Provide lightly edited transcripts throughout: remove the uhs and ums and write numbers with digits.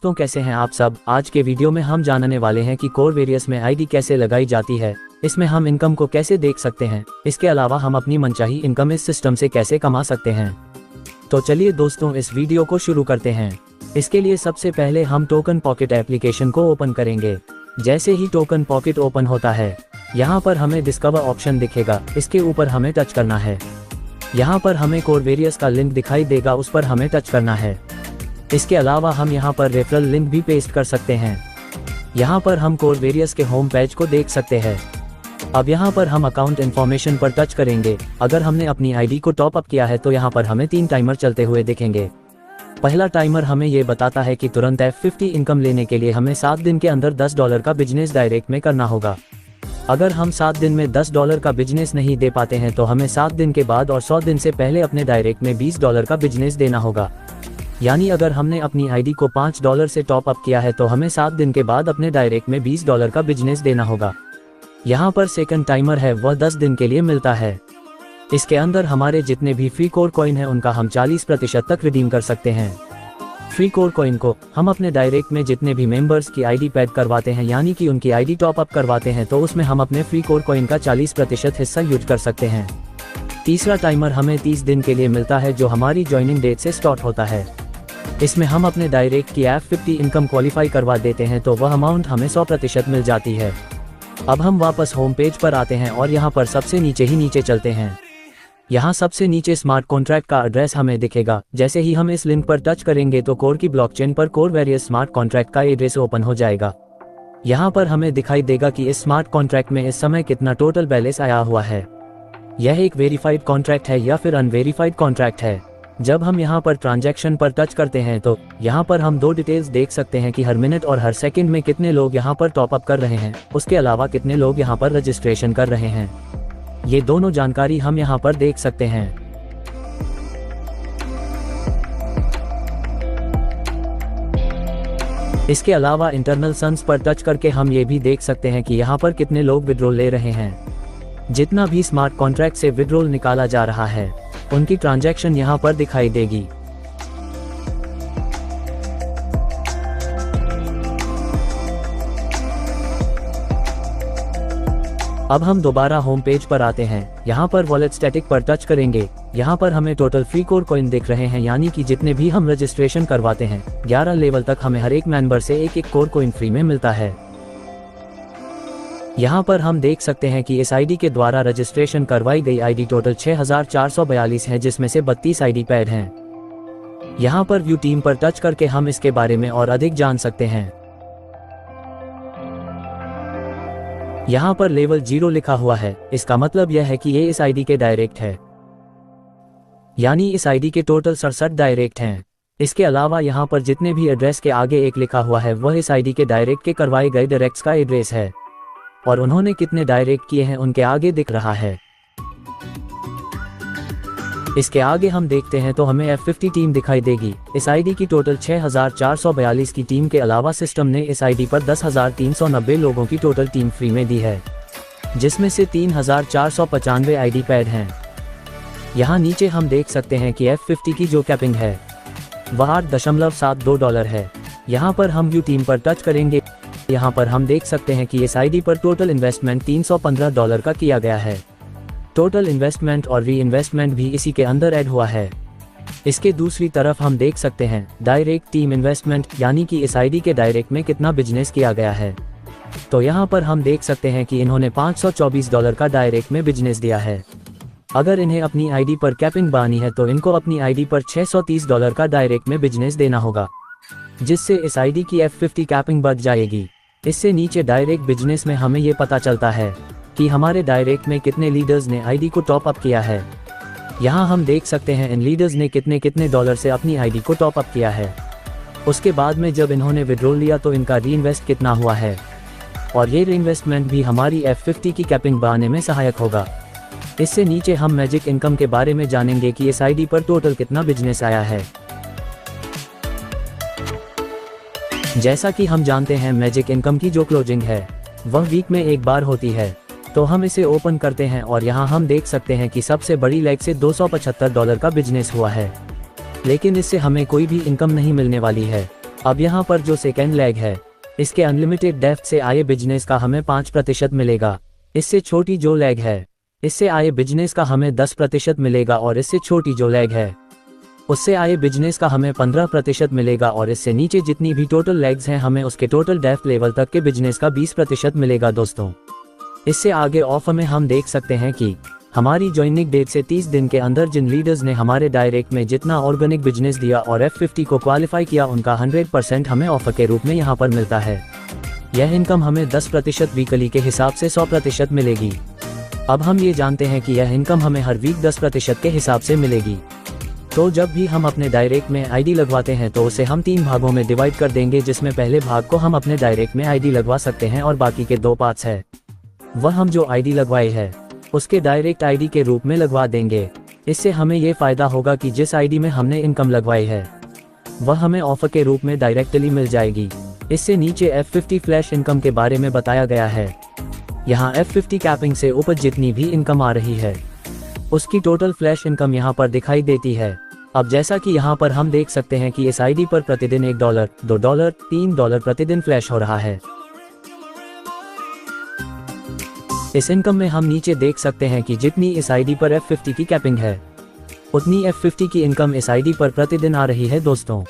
तो कैसे हैं आप सब। आज के वीडियो में हम जानने वाले हैं कि कोर वेरियस में आईडी कैसे लगाई जाती है, इसमें हम इनकम को कैसे देख सकते हैं, इसके अलावा हम अपनी मनचाही इनकम इस सिस्टम से कैसे कमा सकते हैं। तो चलिए दोस्तों इस वीडियो को शुरू करते हैं। इसके लिए सबसे पहले हम टोकन पॉकेट एप्लीकेशन को ओपन करेंगे। जैसे ही टोकन पॉकेट ओपन होता है, यहाँ पर हमें डिस्कवर ऑप्शन दिखेगा, इसके ऊपर हमें टच करना है। यहाँ पर हमें कोर वेरियस का लिंक दिखाई देगा, उस पर हमें टच करना है। इसके अलावा हम यहाँ पर रेफरल लिंक भी पेस्ट कर सकते हैं। यहाँ पर हम कोर वेरियस के होम पेज को देख सकते हैं। अब यहाँ पर हम अकाउंट इन्फॉर्मेशन पर टच करेंगे। अगर हमने अपनी आईडी को टॉप अप किया है तो यहाँ पर हमें 3 टाइमर चलते हुए दिखेंगे। पहला टाइमर हमें ये बताता है कि तुरंत F50 इनकम लेने के लिए हमें 7 दिन के अंदर $10 का बिजनेस डायरेक्ट में करना होगा। अगर हम 7 दिन में $10 का बिजनेस नहीं दे पाते हैं तो हमें 7 दिन के बाद और 100 दिन से पहले अपने डायरेक्ट में $20 का बिजनेस देना होगा। यानी अगर हमने अपनी आईडी को $5 से टॉप अप किया है तो हमें 7 दिन के बाद अपने डायरेक्ट में $20 का बिजनेस देना होगा। यहाँ पर सेकंड टाइमर है, वह 10 दिन के लिए मिलता है। इसके अंदर हमारे जितने भी फ्री कोर कॉइन है उनका हम 40% तक रिडीम कर सकते हैं। फ्री कोर कॉइन को हम अपने डायरेक्ट में जितने भी मेंबर्स की आईडी पैड करवाते हैं, यानी कि उनकी आईडी टॉप अप करवाते हैं, तो उसमें हम अपने फ्री कोर कॉइन का 40% हिस्सा यूज कर सकते हैं। तीसरा टाइमर हमें 30 दिन के लिए मिलता है, जो हमारी ज्वाइनिंग डेट से स्टार्ट होता है। इसमें हम अपने डायरेक्ट की F50 इनकम क्वालिफाई करवा देते हैं तो वह अमाउंट हमें 100% मिल जाती है। अब हम वापस होम पेज पर आते हैं और यहाँ पर सबसे नीचे चलते हैं। यहाँ सबसे नीचे स्मार्ट कॉन्ट्रैक्ट का एड्रेस हमें दिखेगा। जैसे ही हम इस लिंक पर टच करेंगे तो कोर की ब्लॉकचेन पर कोर वेरियस स्मार्ट कॉन्ट्रैक्ट का एड्रेस ओपन हो जाएगा। यहाँ पर हमें दिखाई देगा कि इस स्मार्ट कॉन्ट्रैक्ट में इस समय कितना टोटल बैलेंस आया हुआ है। यह एक वेरीफाइड कॉन्ट्रैक्ट है या फिर अनवेरीफाइड कॉन्ट्रैक्ट है। जब हम यहाँ पर ट्रांजैक्शन पर टच करते हैं तो यहाँ पर हम 2 डिटेल्स देख सकते हैं कि हर मिनट और हर सेकंड में कितने लोग यहाँ पर टॉप अप कर रहे हैं, उसके अलावा कितने लोग यहाँ पर रजिस्ट्रेशन कर रहे हैं। ये दोनों जानकारी हम यहाँ पर देख सकते हैं। इसके अलावा इंटरनल सन्स पर टच करके हम ये भी देख सकते हैं कि यहाँ पर कितने लोग विड्रॉल ले रहे हैं। जितना भी स्मार्ट कॉन्ट्रैक्ट से विड्रॉल निकाला जा रहा है उनकी ट्रांजैक्शन यहाँ पर दिखाई देगी। अब हम दोबारा होम पेज पर आते हैं। यहाँ पर वॉलेट स्टैटिक पर टच करेंगे। यहाँ पर हमें टोटल फ्री कोर कॉइन दिख रहे हैं, यानी कि जितने भी हम रजिस्ट्रेशन करवाते हैं 11 लेवल तक हमें हर एक मेंबर से एक कोर कॉइन फ्री में मिलता है। यहाँ पर हम देख सकते हैं कि इस आईडी के द्वारा रजिस्ट्रेशन करवाई गई आईडी टोटल 6442 है, जिसमें से 32 आईडी पैड हैं। यहाँ पर व्यू टीम पर टच करके हम इसके बारे में और अधिक जान सकते हैं। यहाँ पर लेवल 0 लिखा हुआ है, इसका मतलब यह है कि ये इस आईडी के डायरेक्ट है, यानी इस आईडी के टोटल 67 डायरेक्ट हैं। इसके अलावा यहाँ पर जितने भी एड्रेस के आगे 1 लिखा हुआ है वह इस आईडी के डायरेक्ट के करवाए गए डायरेक्ट्स का एड्रेस है, और उन्होंने कितने डायरेक्ट किए हैं उनके आगे दिख रहा है। इसके आगे हम देखते हैं तो हमें F50 टीम दिखाई देगी। इस आईडी की टोटल 6442 की टीम के अलावा सिस्टम ने इस आईडी पर 10,390 लोगों की टोटल टीम फ्री में दी है, जिसमें से 3,495 आईडी पैड हैं। यहाँ नीचे हम देख सकते हैं कि F50 की जो कैपिंग है वह $8.72 है। यहाँ पर हम व्यू टीम पर टच करेंगे। यहाँ पर हम देख सकते हैं कि इस आईडी पर टोटल इन्वेस्टमेंट $315 का किया गया है। टोटल इन्वेस्टमेंट और री इन्वेस्टमेंट भी इसी के अंदर ऐड हुआ है। इसके दूसरी तरफ हम देख सकते हैं डायरेक्ट टीम इन्वेस्टमेंट, यानी कि इस आईडी के डायरेक्ट में कितना बिजनेस किया गया है। तो यहाँ पर हम देख सकते हैं कि इन्होंने $524 का डायरेक्ट में बिजनेस दिया है। अगर इन्हें अपनी आईडी पर कैपिंग बानी है तो इनको अपनी आईडी पर $630 का डायरेक्ट में बिजनेस देना होगा, जिससे इस आईडी की F50 कैपिंग बढ़ जाएगी। इससे नीचे डायरेक्ट बिजनेस में हमें ये पता चलता है कि हमारे डायरेक्ट में कितने लीडर्स ने आईडी को टॉप अप किया है। यहाँ हम देख सकते हैं इन लीडर्स ने कितने डॉलर से अपनी आईडी को टॉप अप किया है। उसके बाद में जब इन्होंने विड्रॉल लिया तो इनका री इन्वेस्ट कितना हुआ है, और ये री इन्वेस्टमेंट भी हमारी F50 की कैपिंग बढ़ाने में सहायक होगा। इससे नीचे हम मैजिक इनकम के बारे में जानेंगे कि इस आईडी पर टोटल कितना बिजनेस आया है। जैसा कि हम जानते हैं मैजिक इनकम की जो क्लोजिंग है वह वीक में एक बार होती है, तो हम इसे ओपन करते हैं और यहाँ हम देख सकते हैं कि सबसे बड़ी लेग से $275 का बिजनेस हुआ है, लेकिन इससे हमें कोई भी इनकम नहीं मिलने वाली है। अब यहाँ पर जो सेकेंड लेग है, इसके अनलिमिटेड डेप्थ से आए बिजनेस का हमें 5% मिलेगा। इससे छोटी जो लेग है, इससे आए बिजनेस का हमें 10% मिलेगा, और इससे छोटी जो लेग है, उससे आए बिजनेस का हमें 15% मिलेगा, और इससे नीचे जितनी भी टोटल लेग्स हैं हमें उसके टोटल डेप्थ लेवल तक के बिजनेस का 20% मिलेगा दोस्तों। इससे आगे ऑफर में हम देख सकते हैं कि हमारी ज्वाइनिंग डेट से 30 दिन के अंदर जिन लीडर्स ने हमारे डायरेक्ट में जितना ऑर्गेनिक बिजनेस दिया और F50 को क्वालिफाई किया, उनका 100% हमें ऑफर के रूप में यहाँ पर मिलता है। यह इनकम हमें 10% वीकली के हिसाब से 100% मिलेगी। अब हम ये जानते हैं कि यह इनकम हमें हर वीक 10% के हिसाब से मिलेगी। तो जब भी हम अपने डायरेक्ट में आईडी लगवाते हैं तो उसे हम 3 भागों में डिवाइड कर देंगे, जिसमें पहले भाग को हम अपने डायरेक्ट में आईडी लगवा सकते हैं और बाकी के 2 पार्ट्स है वह हम जो आईडी लगवाए है उसके डायरेक्ट आईडी के रूप में लगवा देंगे। इससे हमें ये फायदा होगा कि जिस आईडी में हमने इनकम लगवाई है वह हमें ऑफर के रूप में डायरेक्टली मिल जाएगी। इससे नीचे F50 फ्लैश इनकम के बारे में बताया गया है। यहाँ F50 कैपिंग से ऊपर जितनी भी इनकम आ रही है उसकी टोटल फ्लैश इनकम यहाँ पर दिखाई देती है। अब जैसा कि यहाँ पर हम देख सकते हैं कि इस आईडी पर प्रतिदिन $1, $2, $3 प्रतिदिन फ्लैश हो रहा है। इस इनकम में हम नीचे देख सकते हैं कि जितनी इस आईडी पर F50 की कैपिंग है उतनी F50 की इनकम इस आईडी पर प्रतिदिन आ रही है दोस्तों।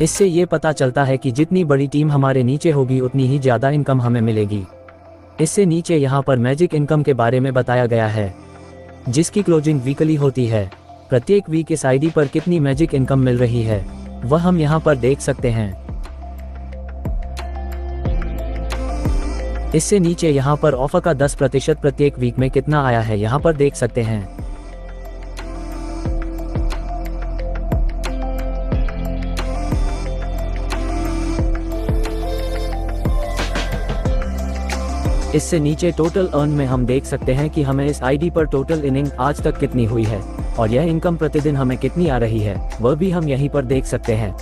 इससे ये पता चलता है कि जितनी बड़ी टीम हमारे नीचे होगी उतनी ही ज़्यादा इनकम हमें मिलेगी। इससे नीचे यहाँ पर मैजिक इनकम के बारे में बताया गया है, जिसकी क्लोजिंग वीकली होती है। प्रत्येक वीक इस आईडी पर कितनी मैजिक इनकम मिल रही है वह हम यहाँ पर देख सकते हैं। इससे नीचे यहाँ पर ऑफर का 10% प्रत्येक वीक में कितना आया है यहाँ पर देख सकते हैं। इससे नीचे टोटल अर्न में हम देख सकते हैं कि हमें इस आईडी पर टोटल इनिंग आज तक कितनी हुई है और यह इनकम प्रतिदिन हमें कितनी आ रही है वह भी हम यहीं पर देख सकते हैं।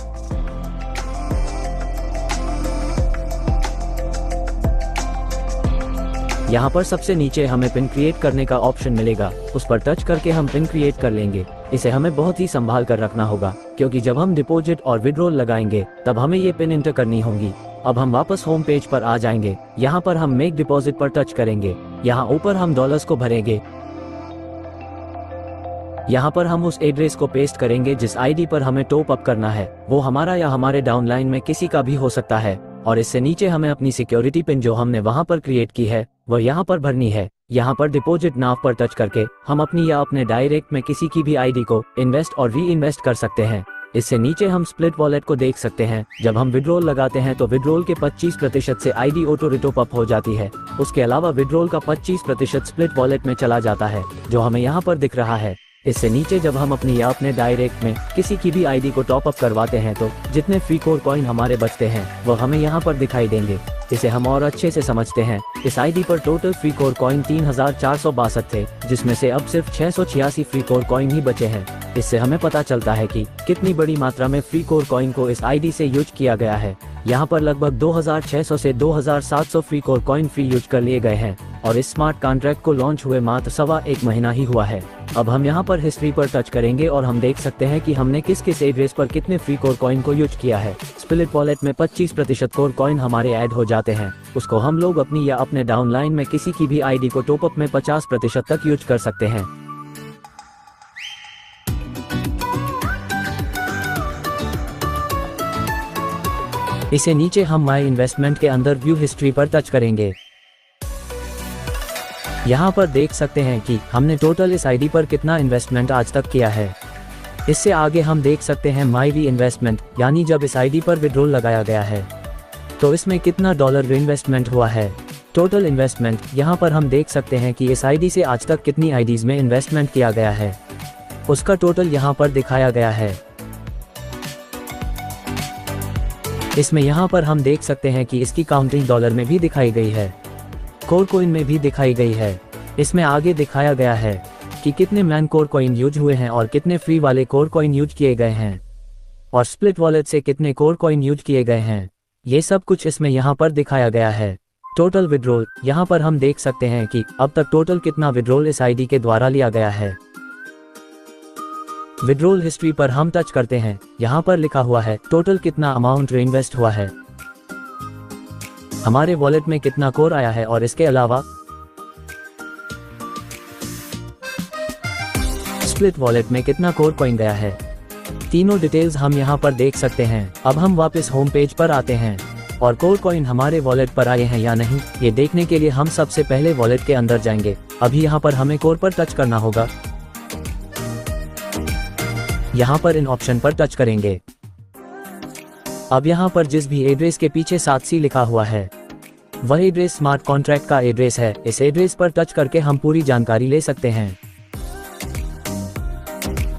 यहाँ पर सबसे नीचे हमें पिन क्रिएट करने का ऑप्शन मिलेगा, उस पर टच करके हम पिन क्रिएट कर लेंगे। इसे हमें बहुत ही संभाल कर रखना होगा, क्योंकि जब हम डिपॉजिट और विड्रॉल लगाएंगे तब हमें ये पिन इंटर करनी होगी। अब हम वापस होम पेज पर आ जाएंगे। यहाँ पर हम मेक डिपॉजिट पर टच करेंगे। यहाँ ऊपर हम डॉलर्स को भरेंगे। यहाँ पर हम उस एड्रेस को पेस्ट करेंगे जिस आईडी पर हमें टॉप अप करना है। वो हमारा या हमारे डाउनलाइन में किसी का भी हो सकता है। और इससे नीचे हमें अपनी सिक्योरिटी पिन जो हमने वहां पर क्रिएट की है वह यहाँ पर भरनी है। यहाँ पर डिपॉजिट नाउ पर टच करके हम अपनी या अपने डायरेक्ट में किसी की भी आईडी को इन्वेस्ट और री इन्वेस्ट कर सकते हैं। इससे नीचे हम स्प्लिट वॉलेट को देख सकते हैं। जब हम विड्रॉल लगाते हैं तो विड्रॉल के 25% से आईडी ऑटो रिटॉप अप हो जाती है। उसके अलावा विड्रॉल का 25% स्प्लिट वॉलेट में चला जाता है, जो हमें यहाँ पर दिख रहा है। इससे नीचे जब हम अपनी या अपने डायरेक्ट में किसी की भी आईडी को टॉप अप करवाते हैं तो जितने फ्री कोर कॉइन हमारे बचते हैं वो हमें यहाँ पर दिखाई देंगे। इसे हम और अच्छे से समझते हैं। इस आईडी पर टोटल फ्री कोर कॉइन 3462 थे, जिसमें से अब सिर्फ 686 फ्री कोर कॉइन ही बचे हैं। इससे हमें पता चलता है कि कितनी बड़ी मात्रा में फ्री कोर कॉइन को इस आईडी से यूज किया गया है। यहाँ पर लगभग 2600 से 2700 free core coin free use कर लिए गए हैं और इस स्मार्ट कॉन्ट्रैक्ट को लॉन्च हुए मात्र 1.25 महीना ही हुआ है। अब हम यहाँ पर हिस्ट्री पर टच करेंगे और हम देख सकते हैं कि हमने किस किस एड्रेस पर कितने फ्री कोर कॉइन को यूज किया है। स्प्लिट वॉलेट में 25% कोर कॉइन हमारे ऐड हो जाते हैं। उसको हम लोग अपनी या अपने डाउनलाइन में किसी की भी आईडी को टॉप अप में 50% तक यूज कर सकते हैं। इसे नीचे हम माई इन्वेस्टमेंट के अंदर व्यू हिस्ट्री पर टच करेंगे। यहाँ पर देख सकते हैं कि हमने टोटल इस आईडी पर कितना इन्वेस्टमेंट आज तक किया है। इससे आगे हम देख सकते हैं माई री इन्वेस्टमेंट, यानी जब इस आईडी पर विड्रॉल लगाया गया है तो इसमें कितना डॉलर री इन्वेस्टमेंट हुआ है। टोटल इन्वेस्टमेंट यहाँ पर हम देख सकते हैं कि इस आईडी से आज तक कितनी आईडीज में इन्वेस्टमेंट किया गया है, उसका टोटल यहाँ पर दिखाया गया है। इसमें यहाँ पर हम देख सकते हैं कि इसकी काउंटिंग डॉलर में भी दिखाई गई है, कोर कॉइन में भी दिखाई गई है। इसमें आगे दिखाया गया है कि कितने मैन कोर कॉइन यूज हुए हैं और कितने फ्री वाले कोर कॉइन यूज किए गए हैं और स्प्लिट वॉलेट से कितने कोर कॉइन यूज किए गए हैं। ये सब कुछ इसमें यहाँ पर दिखाया गया है। टोटल विड्रॉल यहाँ पर हम देख सकते हैं कि अब तक टोटल कितना विड्रॉल इस आईडी के द्वारा लिया गया है। विड्रॉल हिस्ट्री पर हम टच करते हैं। यहाँ पर लिखा हुआ है टोटल कितना अमाउंट इन्वेस्ट हुआ है, हमारे वॉलेट में कितना कोर आया है और इसके अलावा स्प्लिट वॉलेट में कितना कोर कॉइन गया है। तीनों डिटेल्स हम यहाँ पर देख सकते हैं। अब हम वापस होम पेज पर आते हैं और कोर कॉइन हमारे वॉलेट पर आए हैं या नहीं, ये देखने के लिए हम सबसे पहले वॉलेट के अंदर जाएंगे। अभी यहाँ पर हमें कोर पर टच करना होगा। यहाँ पर इन ऑप्शन पर टच करेंगे। अब यहाँ पर जिस भी एड्रेस के पीछे 7C लिखा हुआ है वह एड्रेस स्मार्ट कॉन्ट्रैक्ट का एड्रेस है। इस एड्रेस पर टच करके हम पूरी जानकारी ले सकते हैं।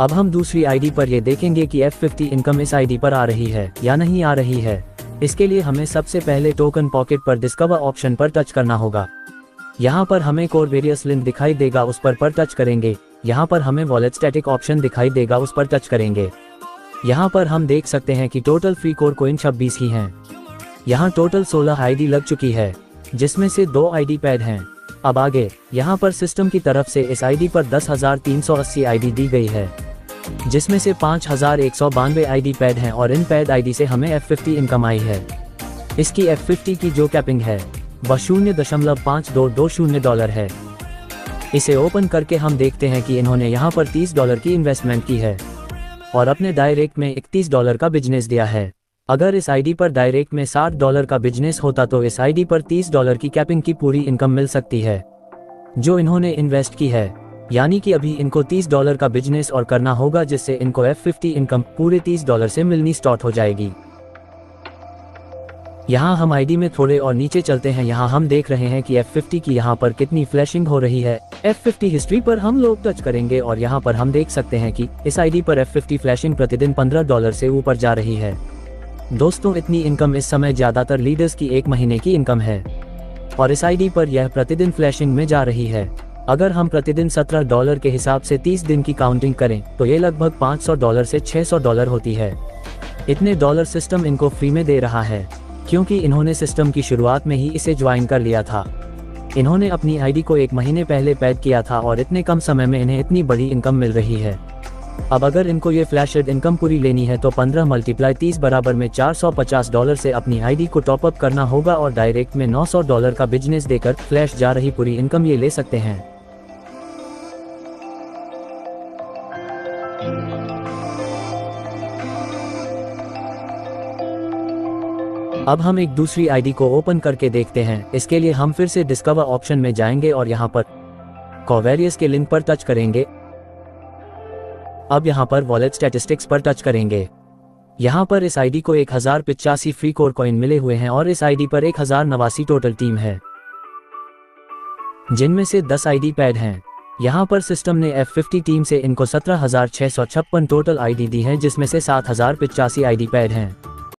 अब हम दूसरी आईडी पर ये देखेंगे कि F50 इनकम इस आईडी पर आ रही है या नहीं आ रही है। इसके लिए हमें सबसे पहले टोकन पॉकेट पर डिस्कवर ऑप्शन पर टच करना होगा। यहाँ पर हमें कोर वेरियस लिंक दिखाई देगा, उस पर टच करेंगे। यहाँ पर हमें वॉलेट स्टैटिक ऑप्शन दिखाई देगा, उस पर टच करेंगे। यहाँ पर हम देख सकते हैं कि टोटल फ्री कोर कॉइन 26 ही हैं। यहाँ टोटल 16 आईडी लग चुकी है, जिसमें से 2 आईडी पैड हैं। अब आगे यहाँ पर सिस्टम की तरफ से इस आईडी पर 10,380 आईडी दी गई है, जिसमें से 5,192 आईडी पैड हैं और इन पैड आईडी से हमें F50 इनकम आई है। इसकी F50 की जो कैपिंग है वह $0.5220 है। इसे ओपन करके हम देखते हैं कि इन्होंने यहाँ पर $30 की इन्वेस्टमेंट की है और अपने डायरेक्ट में $31 का बिजनेस दिया है। अगर इस आईडी पर डायरेक्ट में $60 का बिजनेस होता तो इस आईडी पर $30 की कैपिंग की पूरी इनकम मिल सकती है जो इन्होंने इन्वेस्ट की है। यानी कि अभी इनको $30 का बिजनेस और करना होगा, जिससे इनको F50 इनकम पूरे $30 से मिलनी स्टार्ट हो जाएगी। यहाँ हम आईडी में थोड़े और नीचे चलते हैं। यहाँ हम देख रहे हैं कि F50 की यहाँ पर कितनी फ्लैशिंग हो रही है। F50 हिस्ट्री पर हम लोग टच करेंगे और यहाँ पर हम देख सकते हैं कि इस आईडी पर F50 फ्लैशिंग प्रतिदिन $15 से ऊपर जा रही है। दोस्तों, इतनी इनकम इस समय ज्यादातर लीडर्स की 1 महीने की इनकम है और इस आईडी पर यह प्रतिदिन फ्लैशिंग में जा रही है। अगर हम प्रतिदिन $17 के हिसाब से 30 दिन की काउंटिंग करें तो ये लगभग $500 से $600 होती है। इतने डॉलर सिस्टम इनको फ्री में दे रहा है क्योंकि इन्होंने सिस्टम की शुरुआत में ही इसे ज्वाइन कर लिया था। इन्होंने अपनी आईडी को 1 महीने पहले पैड किया था और इतने कम समय में इन्हें इतनी बड़ी इनकम मिल रही है। अब अगर इनको ये फ्लैशेड इनकम पूरी लेनी है तो 15 × 30 बराबर में $450 से अपनी आईडी को टॉपअप करना होगा और डायरेक्ट में $900 का बिजनेस देकर फ्लैश जा रही पूरी इनकम ये ले सकते हैं। अब हम एक दूसरी आईडी को ओपन करके देखते हैं। इसके लिए हम फिर से डिस्कवर ऑप्शन में जाएंगे और यहाँ पर कोवेरियस के लिंक पर टच करेंगे। अब यहाँ पर वॉलेट स्टैटिस्टिक्स पर टच करेंगे। यहाँ पर इस आईडी को 1085 फ्री कोर कॉइन मिले हुए हैं और इस आईडी पर 1089 टोटल टीम है, जिनमें से 10 आईडी पैड हैं। यहाँ पर सिस्टम ने F50 टीम से इनको 17,656 टोटल आईडी दी है, जिसमें से 7,085 आईडी पैड हैं।